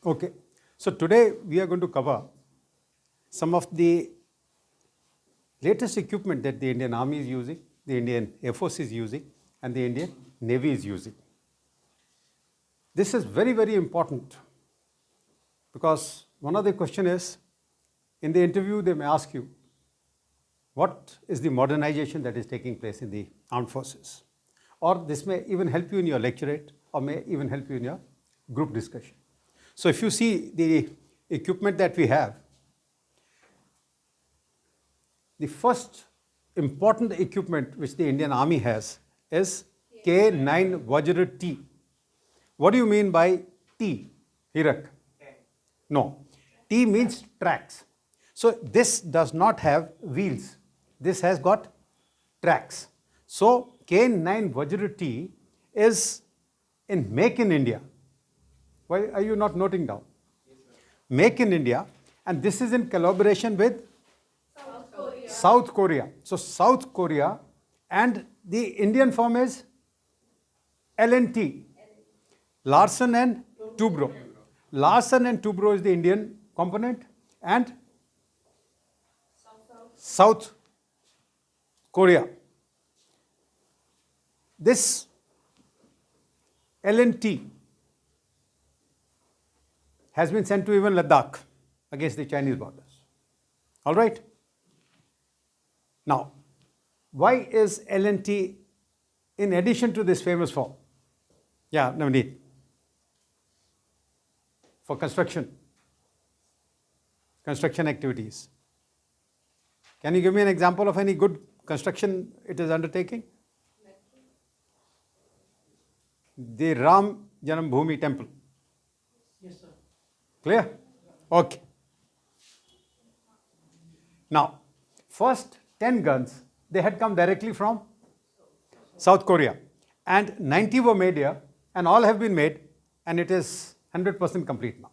Okay, so today we are going to cover some of the latest equipment that the Indian Army is using, the Indian Air Force is using, and the Indian Navy is using. This is very, very important because one of the question is, in the interview they may ask you, what is the modernization that is taking place in the armed forces? Or this may even help you in your lecturate or may even help you in your group discussion. So if you see the equipment that we have, the first important equipment which the Indian Army has is K9 Vajra T. What do you mean by T, Hirak? No, T means tracks. So this does not have wheels. This has got tracks. So K9 Vajra T is in Make in India. Why are you not noting down? Make in India, and this is in collaboration with South Korea. So South Korea, and the Indian firm is L&T, Larsen and Toubro. Larsen and Toubro is the Indian component, and South Korea. This L&T has been sent to even Ladakh against the Chinese borders. All right? Now, why is L&T in addition to this famous form? Yeah, Navneet. For construction activities. Can you give me an example of any good construction it is undertaking? The Ram Janambhoomi temple. Yes, sir. Clear? Okay. Now, first 10 guns, they had come directly from South Korea. And 90 were made here, and all have been made, and it is 100% complete now.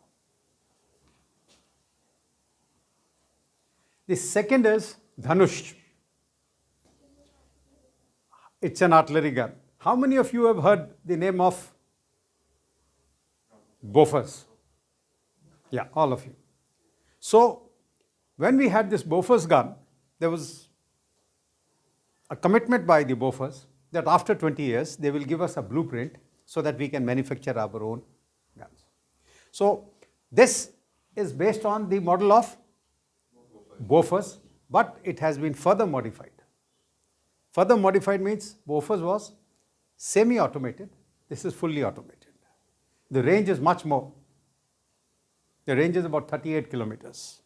The second is Dhanush. It's an artillery gun. How many of you have heard the name of Bofors? Yeah, all of you. So, when we had this Bofors gun, there was a commitment by the Bofors that after 20 years, they will give us a blueprint so that we can manufacture our own guns. So, this is based on the model of Bofors, but it has been further modified. Further modified means Bofors was semi-automated. This is fully automated. The range is much more. The range is about 38 kilometers.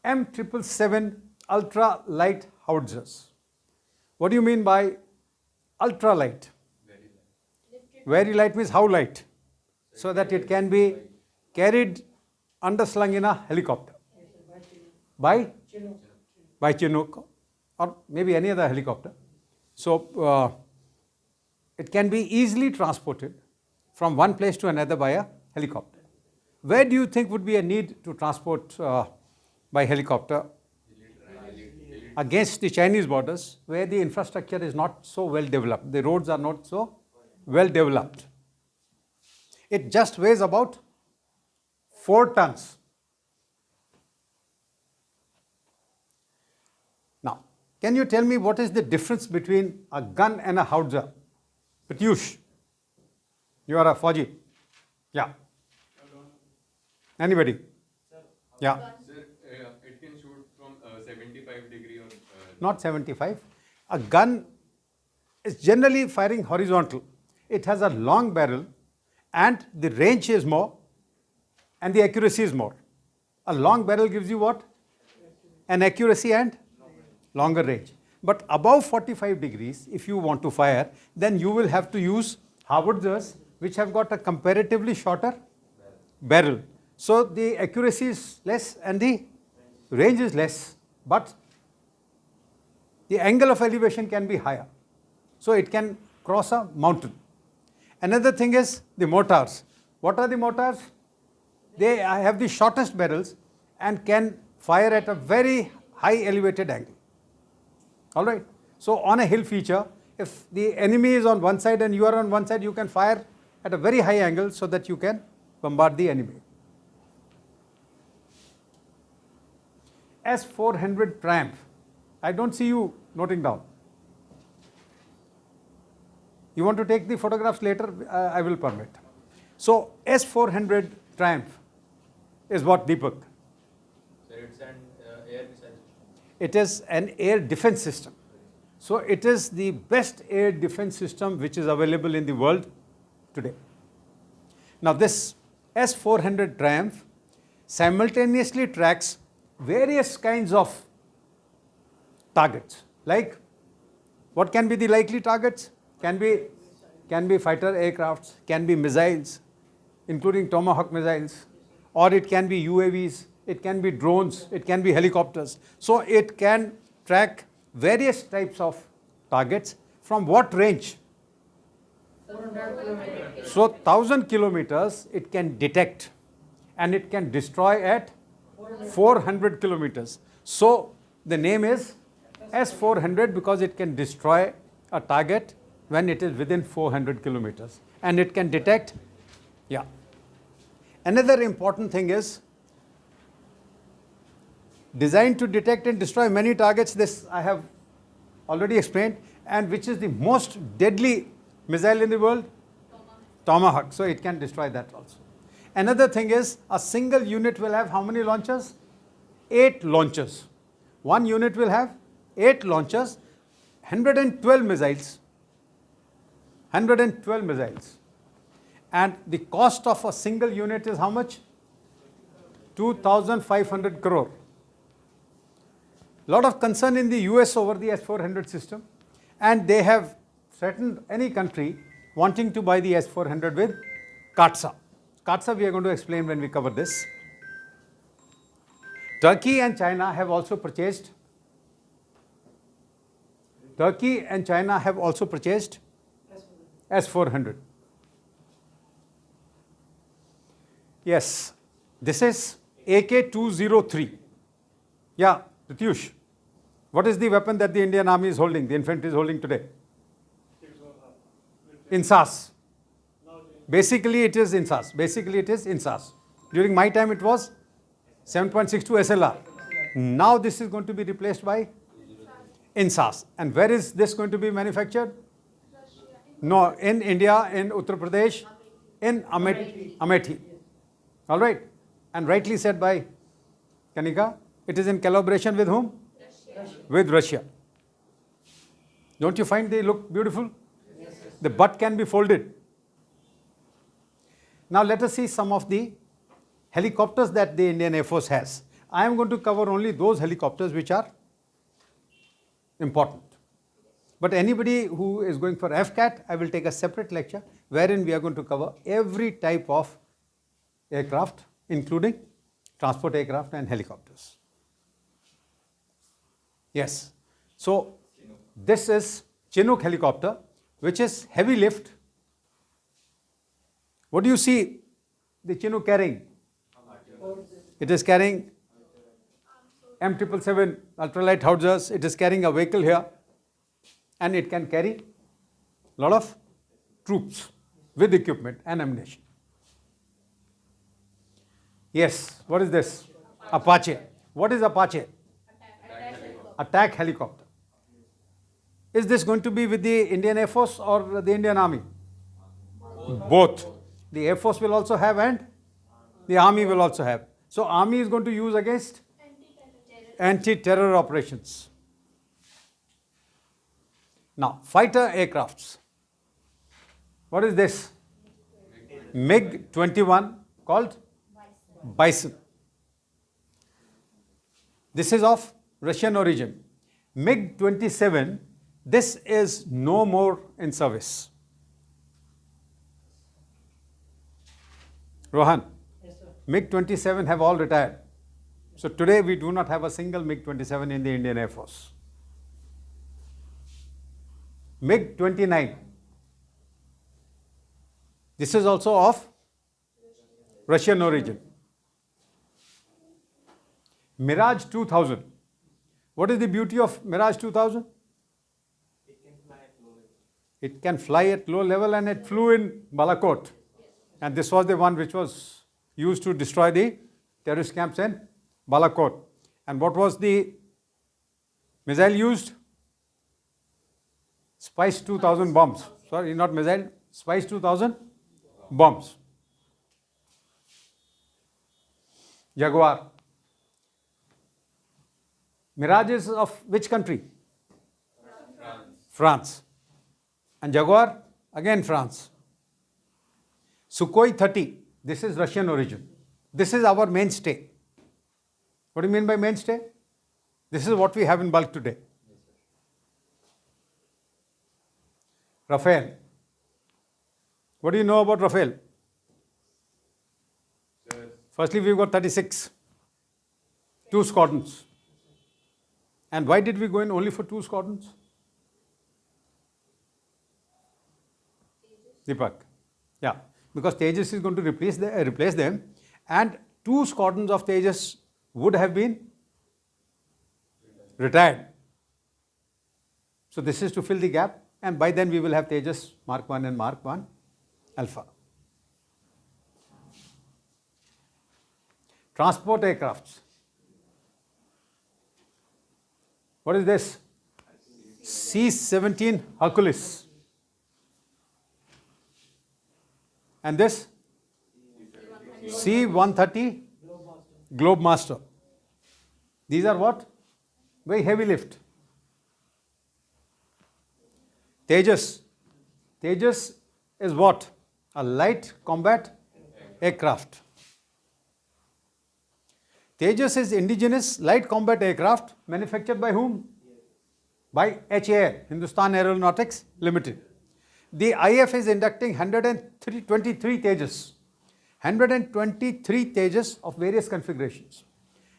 M777 ultra light howitzers. What do you mean by ultra light? Very light. Very light means how light? So that it can be carried underslung in a helicopter. By Chinook or maybe any other helicopter. So it can be easily transported from one place to another by a helicopter. Where do you think would be a need to transport by helicopter? Against the Chinese borders, where the infrastructure is not so well developed. The roads are not so well developed. It just weighs about 4 tons. Now, can you tell me what is the difference between a gun and a howitzer? Pratyush, you are a Fauji. Yeah. Anybody? Sir, Yeah. Sir, it can shoot from 75 degree or... Not 75. A gun is generally firing horizontal. It has a long barrel and the range is more and the accuracy is more. A long barrel gives you what? An accuracy and longer range. But above 45 degrees, if you want to fire, then you will have to use howitzers which have got a comparatively shorter barrel. So the accuracy is less and the range is less, but the angle of elevation can be higher. So it can cross a mountain. Another thing is the mortars. What are the mortars? They have the shortest barrels and can fire at a very high elevated angle. All right. So on a hill feature, if the enemy is on one side and you are on one side, you can fire at a very high angle so that you can bombard the enemy. S-400 Triumph. I don't see you noting down. You want to take the photographs later? I will permit. So S-400 Triumph is what, Deepak? So it's an air missile system. It is an air defense system. So it is the best air defense system which is available in the world today. Now this S-400 Triumph simultaneously tracks various kinds of targets. Like, what can be the likely targets? Can be fighter aircrafts, can be missiles, including Tomahawk missiles, or it can be UAVs, it can be drones, it can be helicopters. So it can track various types of targets from what range? 400 kilometers. So 1000 kilometers it can detect, and it can destroy at 400 kilometers. So the name is S-400 because it can destroy a target when it is within 400 kilometers, and it can detect, yeah. Another important thing is designed to detect and destroy many targets. This I have already explained. And which is the most deadly missile in the world? Tomahawk. So it can destroy that also. Another thing is a single unit will have how many launchers? 8 launchers. One unit will have 8 launchers, 112 missiles. 112 missiles. And the cost of a single unit is how much? 2,500 crore. Lot of concern in the US over the S-400 system, and they have threatened any country wanting to buy the S-400 with CATSA. CATSA we are going to explain when we cover this. Turkey and China have also purchased. Turkey and China have also purchased S-400. Yes, this is AK-203. Yeah, Pratyush, what is the weapon that the Indian Army is holding, the infantry is holding today? INSAS. Basically it is INSAS. During my time it was 7.62 SLR. Now this is going to be replaced by INSAS. And where is this going to be manufactured? No, in India, in Uttar Pradesh, in Amethi. All right. And rightly said by Kanika, it is in collaboration with whom? With Russia. Don't you find they look beautiful? Yes. The butt can be folded. Now let us see some of the helicopters that the Indian Air Force has. I am going to cover only those helicopters which are important. But anybody who is going for FCAT, I will take a separate lecture wherein we are going to cover every type of aircraft, including transport aircraft and helicopters. Yes. So this is Chinook helicopter, which is heavy lift. What do you see the Chinook carrying? It is carrying M777 ultralight howitzers. It is carrying a vehicle here, and it can carry a lot of troops with equipment and ammunition. Yes, what is this? Apache. What is Apache? Attack helicopter. Is this going to be with the Indian Air Force or the Indian Army? Both. The Air Force will also have and the Army will also have. So Army is going to use against anti-terror operations. Now, fighter aircrafts. What is this? MiG-21 called Bison. This is of Russian origin. MiG-27, this is no more in service. Rohan, Yes, sir. MiG-27 have all retired. So today we do not have a single MiG-27 in the Indian Air Force. MiG-29. This is also of Russian origin. Mirage 2000. What is the beauty of Mirage 2000? It can fly at low level, and it flew in Balakot. And this was the one which was used to destroy the terrorist camps in Balakot. And what was the missile used? Spice 2000 bombs. Sorry, not missile, Spice 2000 bombs. Jaguar. Mirage is of which country? France. And Jaguar, again France. Sukhoi 30, this is Russian origin. This is our mainstay. What do you mean by mainstay? This is what we have in bulk today. Rafale. What do you know about Rafale? Firstly, we've got 36. 2 squadrons. And why did we go in only for 2 squadrons? Deepak. Yeah, because Tejas is going to replace them, and 2 squadrons of Tejas would have been retired. So this is to fill the gap, and by then we will have Tejas Mark 1 and Mark 1 Alpha. Transport aircrafts. What is this? C-17 Hercules. And this? C-130 Globemaster. These are what? Very heavy lift. Tejas. Tejas is what? A light combat aircraft. Tejas is indigenous light combat aircraft manufactured by whom? By HAL, Hindustan Aeronautics Limited. The IF is inducting 123 Tejas. 123 Tejas of various configurations.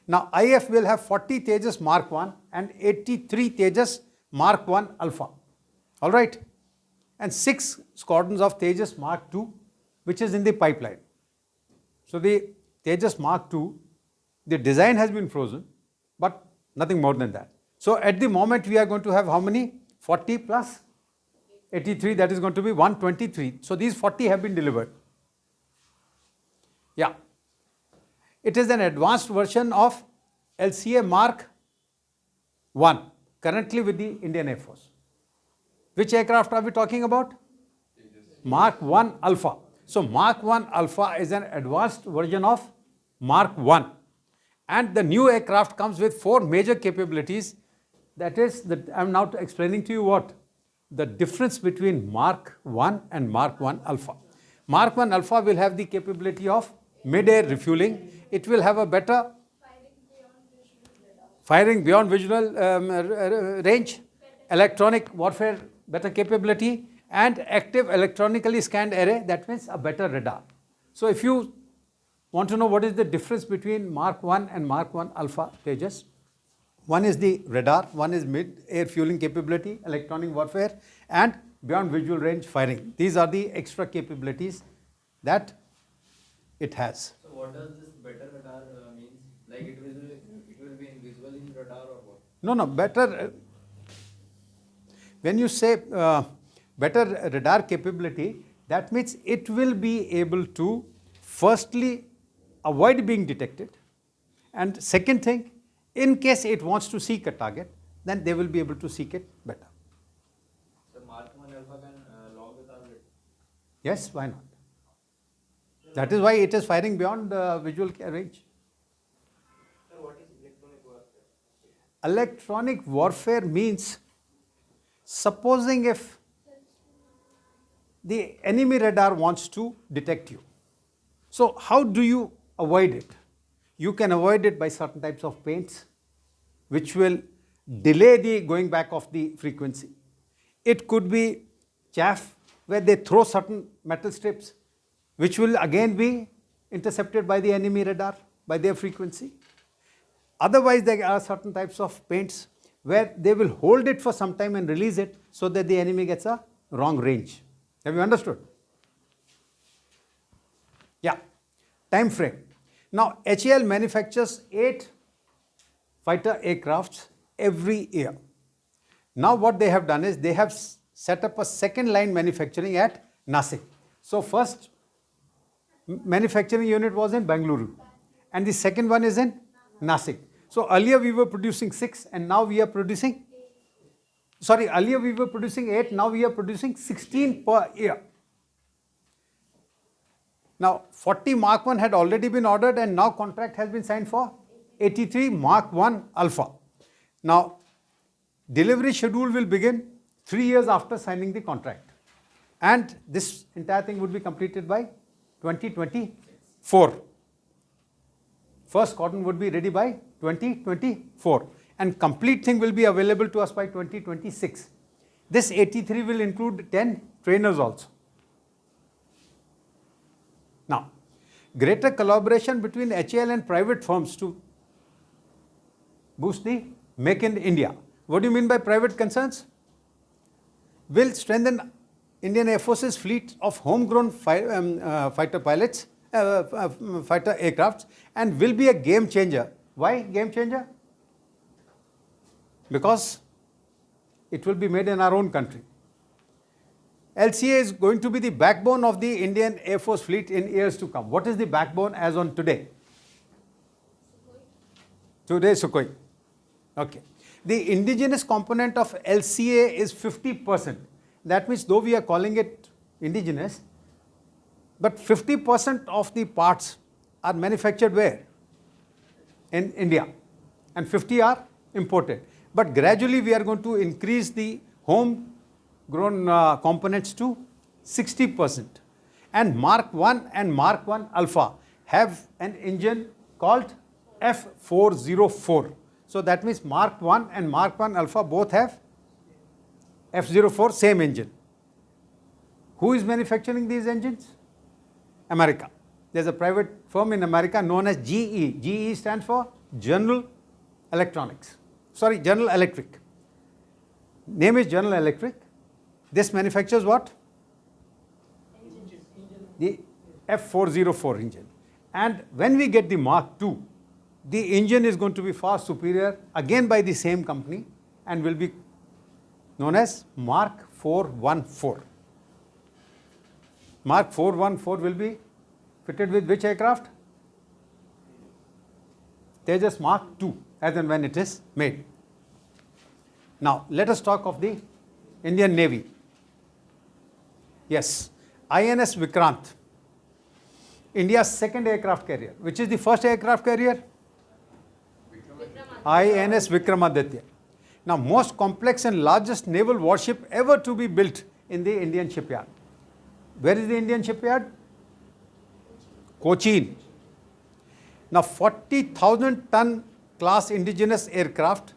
Now IF will have 40 Tejas Mark 1 and 83 Tejas Mark 1 Alpha. Alright? And 6 squadrons of Tejas Mark 2, which is in the pipeline. So the Tejas Mark 2, the design has been frozen, but nothing more than that. So at the moment we are going to have how many? 40 plus 83, that is going to be 123. So these 40 have been delivered. Yeah. It is an advanced version of LCA Mark 1, currently with the Indian Air Force. Which aircraft are we talking about? Mark 1 Alpha. So Mark 1 Alpha is an advanced version of Mark 1. And the new aircraft comes with 4 major capabilities. That is, I'm now explaining to you what? The difference between Mark 1 and Mark 1 Alpha. Mark 1 Alpha will have the capability of mid-air refueling. It will have a better firing beyond visual range, electronic warfare better capability, and active electronically scanned array. That means a better radar. So if you want to know what is the difference between Mark 1 and Mark 1 Alpha Tejas, one is the radar, one is mid-air fueling capability, electronic warfare, and beyond visual range firing. These are the extra capabilities that it has. So what does this better radar means? Like it will be invisible in radar or what? No, better. When you say better radar capability, that means it will be able to firstly avoid being detected, and second thing, in case it wants to seek a target, then they will be able to seek it better. So Mark 1 Alpha can log the target? Yes, why not? That is why it is firing beyond visual range. Sir, what is electronic warfare? Electronic warfare means, supposing if the enemy radar wants to detect you. So how do you avoid it? You can avoid it by certain types of paints which will delay the going back of the frequency. It could be chaff where they throw certain metal strips which will again be intercepted by the enemy radar by their frequency. Otherwise, there are certain types of paints where they will hold it for some time and release it so that the enemy gets a wrong range. Have you understood? Yeah. Time frame. Now, HAL manufactures 8 fighter aircrafts every year. Now, what they have done is they have set up a second line manufacturing at Nasik. So first manufacturing unit was in Bengaluru and the second one is in Nasik. So earlier we were producing 6 and now we are producing, earlier we were producing 8, now we are producing 16 per year. Now 40 Mark 1 had already been ordered and now contract has been signed for 83 Mark 1 Alpha. Now delivery schedule will begin 3 years after signing the contract and this entire thing would be completed by 2024. First cotton would be ready by 2024 and complete thing will be available to us by 2026. This 83 will include 10 trainers also. Now, greater collaboration between HAL and private firms to boost the Make in India. What do you mean by private concerns? Will strengthen Indian Air Force's fleet of homegrown fighter pilots, fighter aircrafts and will be a game changer. Why game changer? Because it will be made in our own country. LCA is going to be the backbone of the Indian Air Force fleet in years to come. What is the backbone as on today? Today, Sukhoi. Okay. The indigenous component of LCA is 50%. That means though we are calling it indigenous, but 50% of the parts are manufactured where? In India. And 50 are imported. But gradually we are going to increase the homegrown components to 60%. And Mark 1 and Mark 1 Alpha have an engine called F404. So that means Mark 1 and Mark 1 Alpha both have F04, same engine. Who is manufacturing these engines? America. There's a private firm in America known as GE. GE stands for General Electric. Name is General Electric. This manufactures what? The F404 engine. And when we get the Mark II, the engine is going to be far superior again by the same company and will be known as Mark 414. Mark 414 will be fitted with which aircraft? Tejas Mark II as and when it is made. Now let us talk of the Indian Navy. Yes, INS Vikrant, India's second aircraft carrier. Which is the first aircraft carrier? INS Vikramaditya. Now most complex and largest naval warship ever to be built in the Indian shipyard. Where is the Indian shipyard? Cochin. Now 40,000 ton class indigenous aircraft,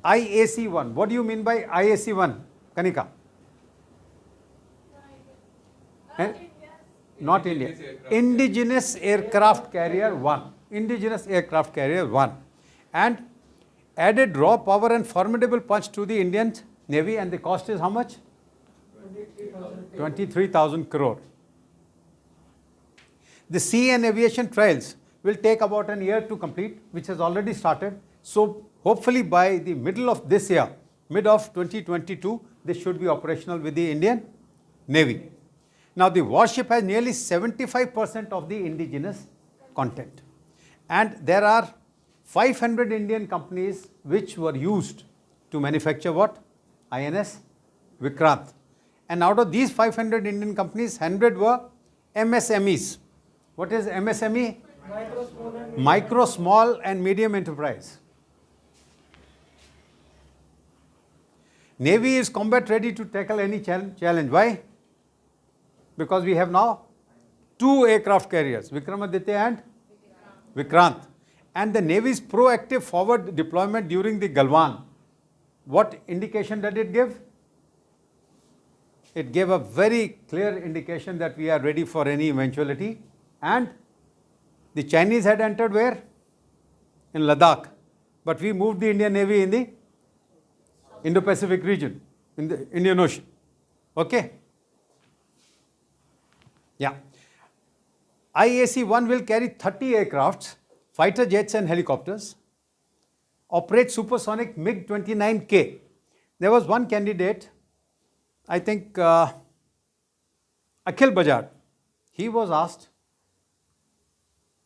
IAC-1. What do you mean by IAC-1, Kanika? Not India. Indigenous aircraft carrier 1. Indigenous aircraft carrier 1. And added raw power and formidable punch to the Indian Navy, and the cost is how much? 23,000 crore. The sea and aviation trials will take about a year to complete, which has already started. So hopefully by the middle of this year, mid of 2022, this should be operational with the Indian Navy. Now the warship has nearly 75% of the indigenous content. And there are 500 Indian companies which were used to manufacture what? INS Vikrant. And out of these 500 Indian companies, 100 were MSMEs. What is MSME? Micro, small and medium enterprise. Navy is combat ready to tackle any challenge. Why? Because we have now 2 aircraft carriers, Vikramaditya and Vikrant. And the Navy's proactive forward deployment during the Galwan, what indication did it give? It gave a very clear indication that we are ready for any eventuality. And the Chinese had entered where? In Ladakh. But we moved the Indian Navy in the Indo-Pacific region, in the Indian Ocean. Okay? Yeah. IAC-1 will carry 30 aircrafts, fighter jets and helicopters, operate supersonic MiG-29K. There was one candidate, I think Akhil Bajaj, he was asked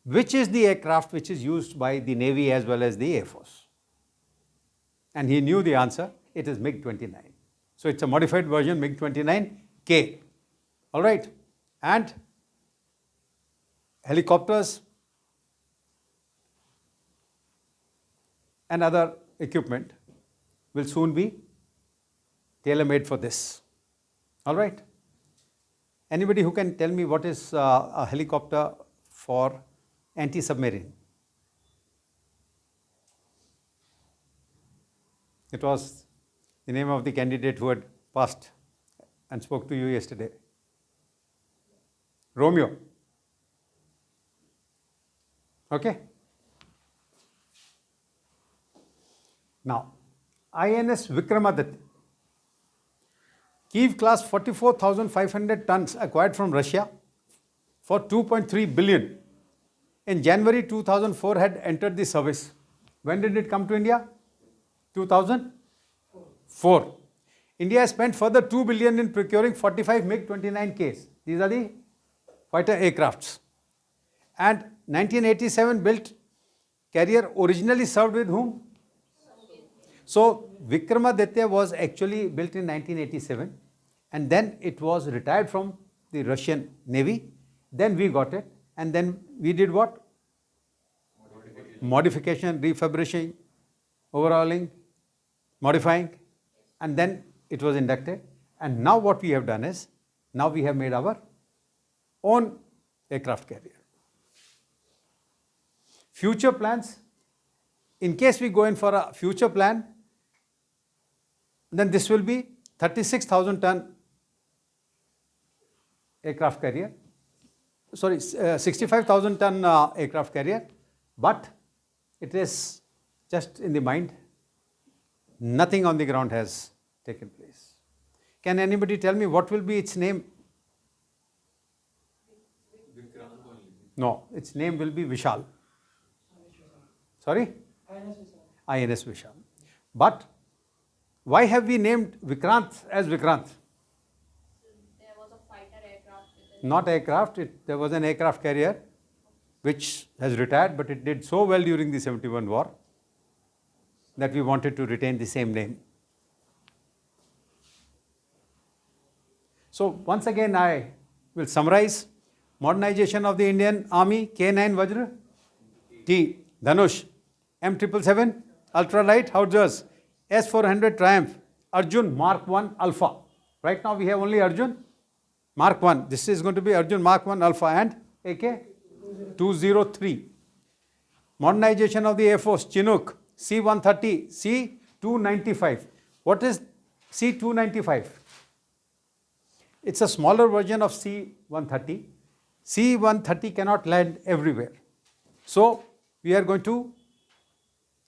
which is the aircraft which is used by the Navy as well as the Air Force. And he knew the answer, it is MiG-29. So it's a modified version, MiG-29K. All right. And helicopters and other equipment will soon be tailor-made for this. All right. Anybody who can tell me what is a helicopter for anti-submarine? It was the name of the candidate who had passed and spoke to you yesterday. Romeo. Okay. Now, INS Vikramaditya. Kiev class 44,500 tons acquired from Russia for 2.3 billion. In January 2004 had entered the service. When did it come to India? 2004. India spent further 2 billion in procuring 45 MiG-29Ks. These are the fighter aircrafts. And 1987 built carrier originally served with whom? So Vikramaditya was actually built in 1987 and then it was retired from the Russian Navy. Then we got it and then we did what? Modification, refurbishing, overhauling, modifying, and then it was inducted. And now what we have done is, now we have made our own aircraft carrier. Future plans, in case we go in for a future plan, then this will be 36,000 ton aircraft carrier, sorry, 65,000 ton aircraft carrier, but it is just in the mind, nothing on the ground has taken place. Can anybody tell me what will be its name? No, its name will be Vishal. Sorry? INS Vishal. But why have we named Vikrant as Vikrant? There was a fighter aircraft. Not aircraft, there was an aircraft carrier which has retired, but it did so well during the 71 war that we wanted to retain the same name. So once again I will summarize. Modernization of the Indian Army, K9 Vajra, T, Dhanush, M777, ultralight howitzers, S400 Triumph, Arjun Mark 1 Alpha. Right now we have only Arjun Mark 1. This is going to be Arjun Mark 1 Alpha and AK 203. Modernization of the Air Force, Chinook, C-130, C-295. What is C-295? It's a smaller version of C-130. C-130 cannot land everywhere. So we are going to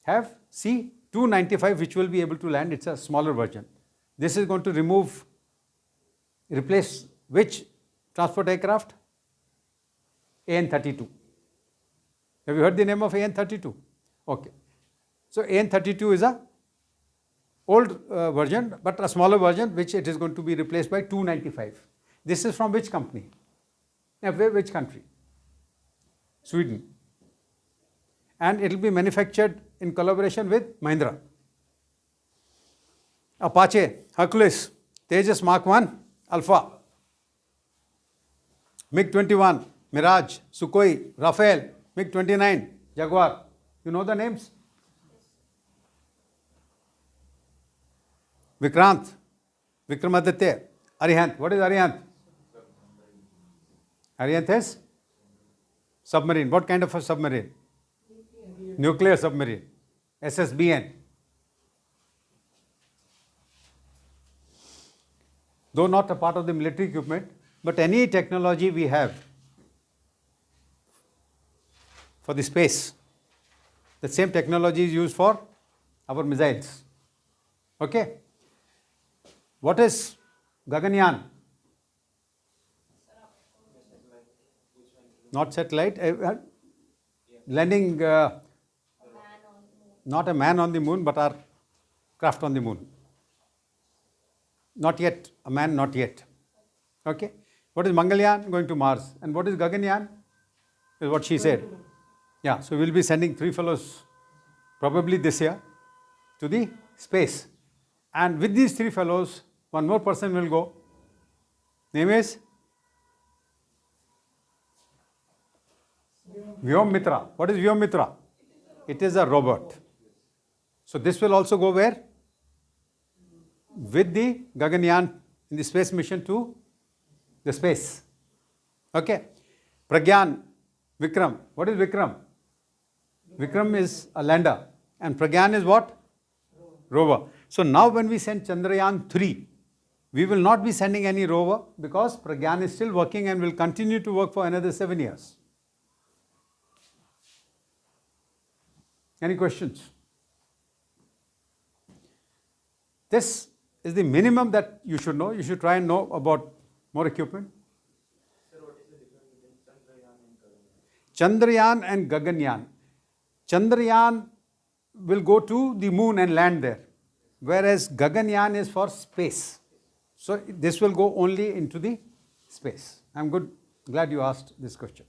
have C-295 which will be able to land. It's a smaller version. This is going to replace which transport aircraft? AN-32. Have you heard the name of AN-32? Okay. So AN-32 is a old version but a smaller version which it is going to be replaced by 295. This is from which company? Which country? Sweden. And it will be manufactured in collaboration with Mahindra. Apache, Hercules, Tejas Mark 1, Alpha, MiG-21, Mirage, Sukhoi, Rafale, MiG-29, Jaguar. You know the names? Vikrant, Vikramaditya, Arihant. What is Arihant? Arihant is submarine. What kind of a submarine? Nuclear submarine. SSBN. Though not a part of the military equipment, but any technology we have for the space, the same technology is used for our missiles. Okay? What is Gaganyaan? Not satellite, landing, not a man on the moon, but our craft on the moon. Not yet. A man, not yet. Okay. What is Mangalyaan? Going to Mars. And what is Gaganyaan? Is what she said. Yeah. So we'll be sending 3 fellows probably this year to the space. And with these 3 fellows, one more person will go. Name is Vyom Mitra. What is Vyom Mitra? It is a robot. So this will also go where? With the Gaganyaan in the space mission to the space. Okay. Pragyan, Vikram. What is Vikram? Vikram is a lander. And Pragyan is what? Rover. So now when we send Chandrayaan 3, we will not be sending any rover because Pragyan is still working and will continue to work for another 7 years. Any questions? This is the minimum that you should know. You should try and know about more equipment. Sir, what is the difference between Chandrayaan and Gaganyaan? Chandrayaan and Gaganyaan. Chandrayaan will go to the moon and land there, whereas Gaganyaan is for space. So this will go only into the space. I'm glad you asked this question.